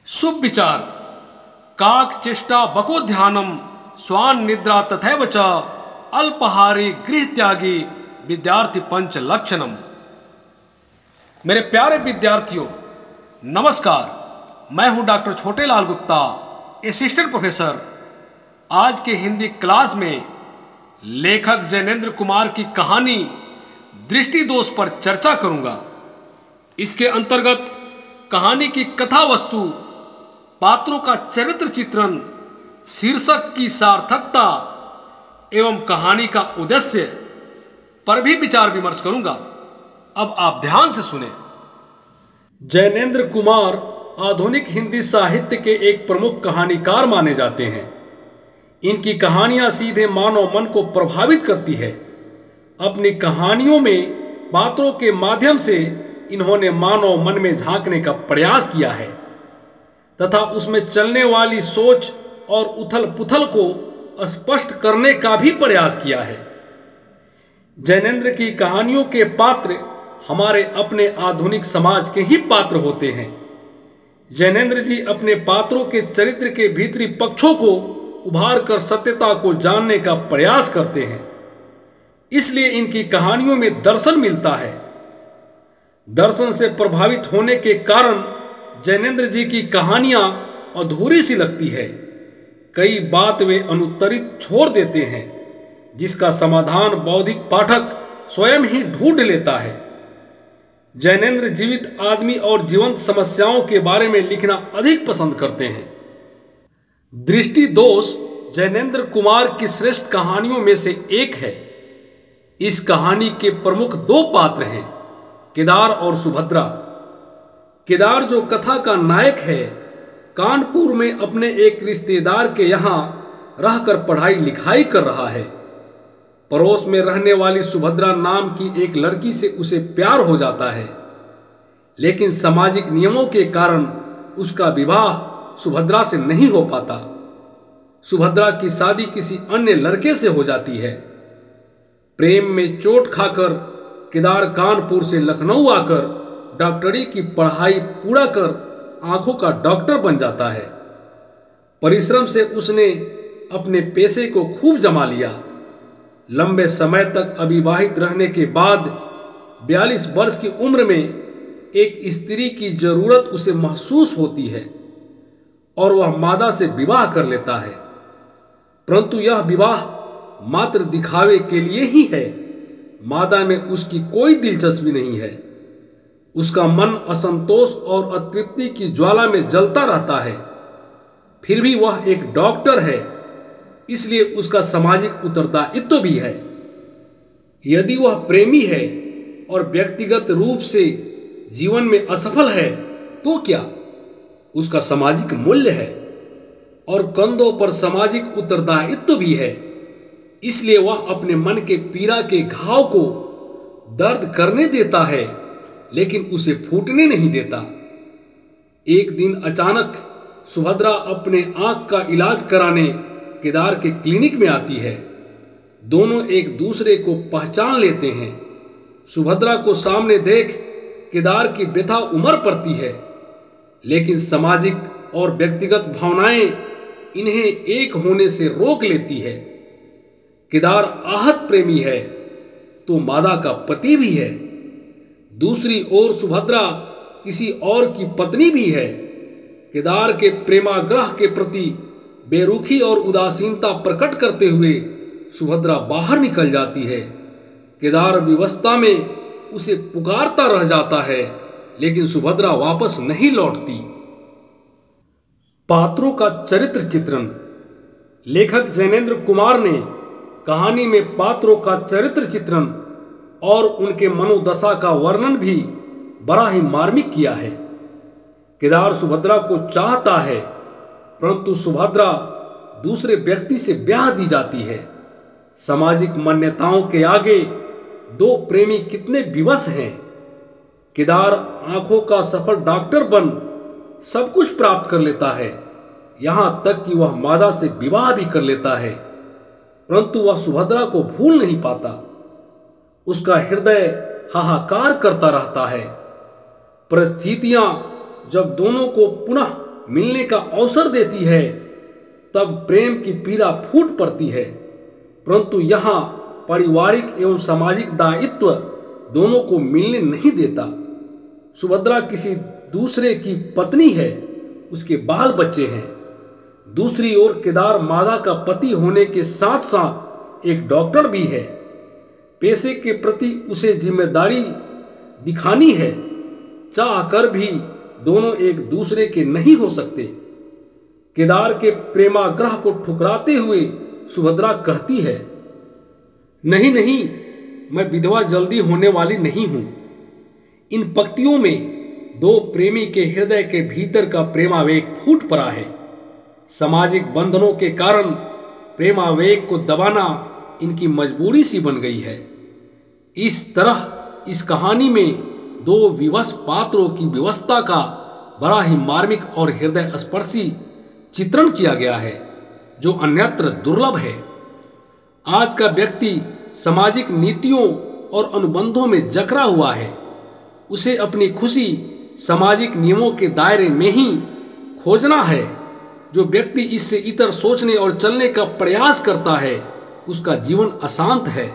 शुभ विचार काक चेष्टा बको ध्यानम स्वान निद्रा तथैव च अल्पहारी गृह त्यागी विद्यार्थी पंच लक्षणम। मेरे प्यारे विद्यार्थियों नमस्कार, मैं हूं doctor Chhotelal Gupta, assistant professor. आज के हिंदी क्लास में लेखक जैनेन्द्र कुमार की कहानी दृष्टि दोष पर चर्चा करूंगा। इसके अंतर्गत कहानी की कथा वस्तु, पात्रों का चरित्र चित्रण, शीर्षक की सार्थकता एवं कहानी का उद्देश्य पर भी विचार विमर्श करूंगा। अब आप ध्यान से सुने। जैनेन्द्र कुमार आधुनिक हिंदी साहित्य के एक प्रमुख कहानीकार माने जाते हैं। इनकी कहानियां सीधे मानव मन को प्रभावित करती है। अपनी कहानियों में पात्रों के माध्यम से इन्होंने मानव मन में झांकने का प्रयास किया है तथा उसमें चलने वाली सोच और उथल पुथल को स्पष्ट करने का भी प्रयास किया है। जैनेन्द्र की कहानियों के पात्र हमारे अपने आधुनिक समाज के ही पात्र होते हैं। जैनेन्द्र जी अपने पात्रों के चरित्र के भीतरी पक्षों को उभार कर सत्यता को जानने का प्रयास करते हैं। इसलिए इनकी कहानियों में दर्शन मिलता है। दर्शन से प्रभावित होने के कारण जैनेन्द्र जी की कहानियां अधूरी सी लगती है। कई बात वे अनुत्तरित छोड़ देते हैं, जिसका समाधान बौद्धिक पाठक स्वयं ही ढूंढ लेता है। जैनेन्द्र जीवित आदमी और जीवंत समस्याओं के बारे में लिखना अधिक पसंद करते हैं। दृष्टि दोष जैनेन्द्र कुमार की श्रेष्ठ कहानियों में से एक है। इस कहानी के प्रमुख दो पात्र हैं, केदार और सुभद्रा। केदार जो कथा का नायक है, कानपुर में अपने एक रिश्तेदार के यहाँ रहकर पढ़ाई लिखाई कर रहा है। पड़ोस में रहने वाली सुभद्रा नाम की एक लड़की से उसे प्यार हो जाता है, लेकिन सामाजिक नियमों के कारण उसका विवाह सुभद्रा से नहीं हो पाता। सुभद्रा की शादी किसी अन्य लड़के से हो जाती है। प्रेम में चोट खाकर केदार कानपुर से लखनऊ आकर डॉक्टरी की पढ़ाई पूरा कर आंखों का डॉक्टर बन जाता है। परिश्रम से उसने अपने पेशे को खूब जमा लिया। लंबे समय तक अविवाहित रहने के बाद 42 वर्ष की उम्र में एक स्त्री की जरूरत उसे महसूस होती है और वह मादा से विवाह कर लेता है। परंतु यह विवाह मात्र दिखावे के लिए ही है। मादा में उसकी कोई दिलचस्पी नहीं है। उसका मन असंतोष और अतृप्ति की ज्वाला में जलता रहता है। फिर भी वह एक डॉक्टर है, इसलिए उसका सामाजिक उत्तरदायित्व भी है। यदि वह प्रेमी है और व्यक्तिगत रूप से जीवन में असफल है तो क्या? उसका सामाजिक मूल्य है और कंधों पर सामाजिक उत्तरदायित्व भी है। इसलिए वह अपने मन के पीड़ा के घाव को दर्द करने देता है, लेकिन उसे फूटने नहीं देता। एक दिन अचानक सुभद्रा अपने आंख का इलाज कराने केदार के क्लिनिक में आती है। दोनों एक दूसरे को पहचान लेते हैं। सुभद्रा को सामने देख केदार की व्यथा उमड़ पड़ती है, लेकिन सामाजिक और व्यक्तिगत भावनाएं इन्हें एक होने से रोक लेती है। केदार आहत प्रेमी है तो मादा का पति भी है। दूसरी ओर सुभद्रा किसी और की पत्नी भी है। केदार के प्रेमाग्रह के प्रति बेरुखी और उदासीनता प्रकट करते हुए सुभद्रा बाहर निकल जाती है। केदार विवशता में उसे पुकारता रह जाता है, लेकिन सुभद्रा वापस नहीं लौटती। पात्रों का चरित्र चित्रण। लेखक जैनेन्द्र कुमार ने कहानी में पात्रों का चरित्र चित्रण और उनके मनोदशा का वर्णन भी बड़ा ही मार्मिक किया है। केदार सुभद्रा को चाहता है, परंतु सुभद्रा दूसरे व्यक्ति से ब्याह दी जाती है। सामाजिक मान्यताओं के आगे दो प्रेमी कितने विवश हैं। केदार आंखों का सफल डॉक्टर बन सब कुछ प्राप्त कर लेता है, यहां तक कि वह मादा से विवाह भी कर लेता है, परंतु वह सुभद्रा को भूल नहीं पाता। उसका हृदय हाहाकार करता रहता है। परिस्थितियां जब दोनों को पुनः मिलने का अवसर देती है तब प्रेम की पीड़ा फूट पड़ती है। परंतु यहाँ पारिवारिक एवं सामाजिक दायित्व दोनों को मिलने नहीं देता। सुभद्रा किसी दूसरे की पत्नी है, उसके बाल बच्चे हैं। दूसरी ओर केदार मादा का पति होने के साथ साथ एक डॉक्टर भी है। पेशे के प्रति उसे जिम्मेदारी दिखानी है। चाह कर भी दोनों एक दूसरे के नहीं हो सकते। केदार के प्रेमाग्रह को ठुकराते हुए सुभद्रा कहती है, नहीं नहीं, मैं विधवा जल्दी होने वाली नहीं हूं। इन पंक्तियों में दो प्रेमी के हृदय के भीतर का प्रेमावेग फूट पड़ा है। सामाजिक बंधनों के कारण प्रेमावेग को दबाना इनकी मजबूरी सी बन गई है। इस तरह इस कहानी में दो विवश पात्रों की व्यवस्था का बड़ा ही मार्मिक और हृदय स्पर्शी चित्रण किया गया है, जो अन्यत्र दुर्लभ है। आज का व्यक्ति सामाजिक नीतियों और अनुबंधों में जकड़ा हुआ है। उसे अपनी खुशी सामाजिक नियमों के दायरे में ही खोजना है। जो व्यक्ति इससे इतर सोचने और चलने का प्रयास करता है, उसका जीवन अशांत है।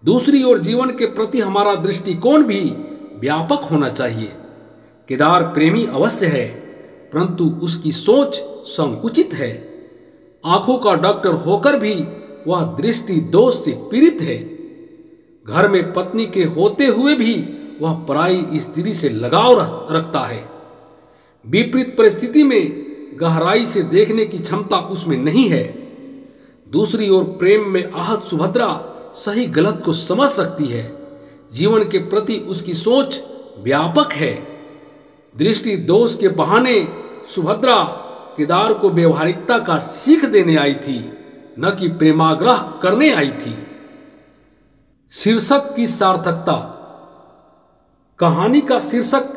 दूसरी ओर जीवन के प्रति हमारा दृष्टिकोण भी व्यापक होना चाहिए। केदार प्रेमी अवश्य है, परंतु उसकी सोच संकुचित है। आंखों का डॉक्टर होकर भी वह दृष्टि दोष से पीड़ित है। घर में पत्नी के होते हुए भी वह पराई स्त्री से लगाव रखता है। विपरीत परिस्थिति में गहराई से देखने की क्षमता उसमें नहीं है। दूसरी ओर प्रेम में आहत सुभद्रा सही गलत को समझ सकती है। जीवन के प्रति उसकी सोच व्यापक है। दृष्टि दोष के बहाने सुभद्रा केदार को व्यवहारिकता का सीख देने आई थी, न कि प्रेमाग्रह करने आई थी। शीर्षक की सार्थकता। कहानी का शीर्षक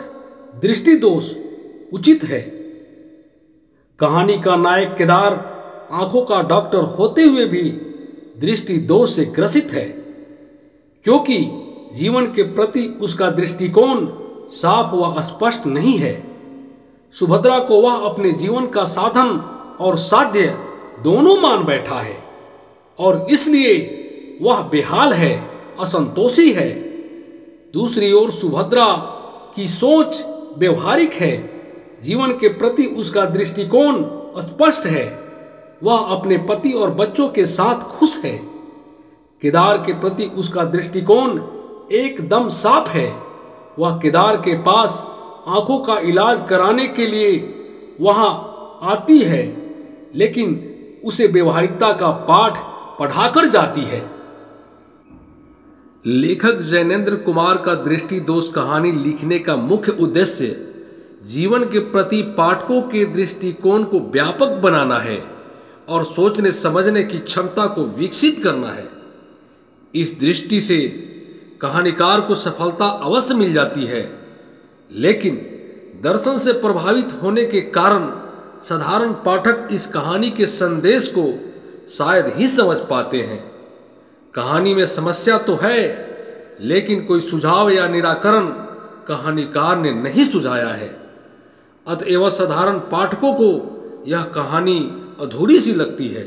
दृष्टि दोष उचित है। कहानी का नायक केदार आंखों का डॉक्टर होते हुए भी दृष्टि दोष से ग्रसित है, क्योंकि जीवन के प्रति उसका दृष्टिकोण साफ व स्पष्ट नहीं है। सुभद्रा को वह अपने जीवन का साधन और साध्य दोनों मान बैठा है और इसलिए वह बेहाल है, असंतोषी है। दूसरी ओर सुभद्रा की सोच व्यवहारिक है। जीवन के प्रति उसका दृष्टिकोण स्पष्ट है। वह अपने पति और बच्चों के साथ खुश है। केदार के प्रति उसका दृष्टिकोण एकदम साफ है। वह केदार के पास आंखों का इलाज कराने के लिए वहां आती है, लेकिन उसे व्यवहारिकता का पाठ पढ़ाकर जाती है। लेखक जैनेंद्र कुमार का दृष्टि दोष कहानी लिखने का मुख्य उद्देश्य जीवन के प्रति पाठकों के दृष्टिकोण को व्यापक बनाना है और सोचने समझने की क्षमता को विकसित करना है। इस दृष्टि से कहानीकार को सफलता अवश्य मिल जाती है, लेकिन दर्शन से प्रभावित होने के कारण साधारण पाठक इस कहानी के संदेश को शायद ही समझ पाते हैं। कहानी में समस्या तो है, लेकिन कोई सुझाव या निराकरण कहानीकार ने नहीं सुझाया है। अतएव साधारण पाठकों को यह कहानी अधूरी सी लगती है।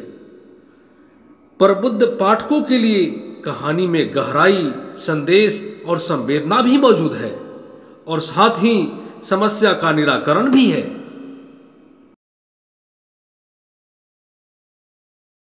प्रबुद्ध पाठकों के लिए कहानी में गहराई, संदेश और संवेदना भी मौजूद है और साथ ही समस्या का निराकरण भी है।